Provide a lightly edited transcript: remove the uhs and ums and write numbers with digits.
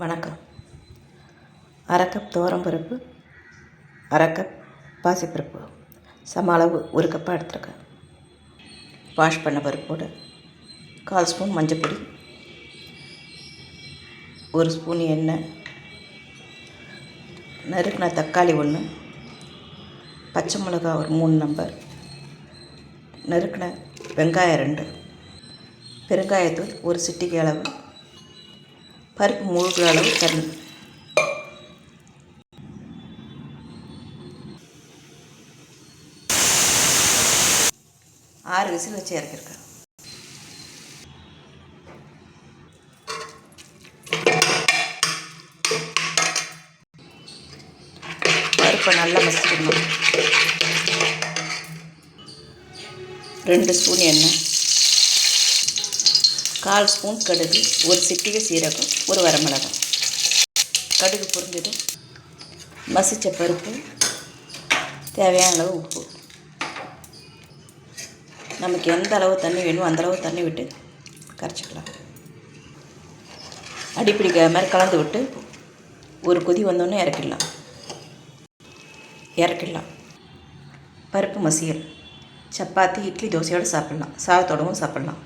வணக்கம். அரை கப் துவரம்பருப்பு, அரை கப் பாசிப்பருப்பு, சம அளவு ஒரு கப்பாக எடுத்துருக்கேன். வாஷ் பண்ண பருப்போடு 1/4 ஸ்பூன் மஞ்சள் பொடி, 1 ஸ்பூன் எண்ணெய், நறுக்கின தக்காளி 1, பச்சை மிளகாய் ஒரு 3 நம்பர், நறுக்கின வெங்காயம் 2, பெருங்காயத்தூள் 1 சிட்டிகை அளவு, பருப்பு முழுகிற அளவு தண்ணி. ஆறு விசில் வச்சு இறக்கிருக்கேன். பருப்பை நல்லா மசிக்கணும். 2 ஸ்பூன் எண்ணெய், 1/4 ஸ்பூன் கடுகு, 1 சிட்டிகை சீரகம், 1 வரமிளகாய். கடுகு பொரிஞ்சதும் மசித்த பருப்பு, தேவையான அளவு உப்பு, நமக்கு எந்த அளவு தண்ணி வேணுமோ அந்தளவு தண்ணி விட்டு கரைச்சிக்கலாம். அடிப்பிடிக்கிற மாதிரி கலந்து விட்டு ஒரு கொதி வந்தோடனே இறக்கிடலாம். பருப்பு மசியல் சப்பாத்தி, இட்லி, தோசையோடு சாப்பிட்லாம். சாதத்தோடவும் சாப்பிட்லாம்.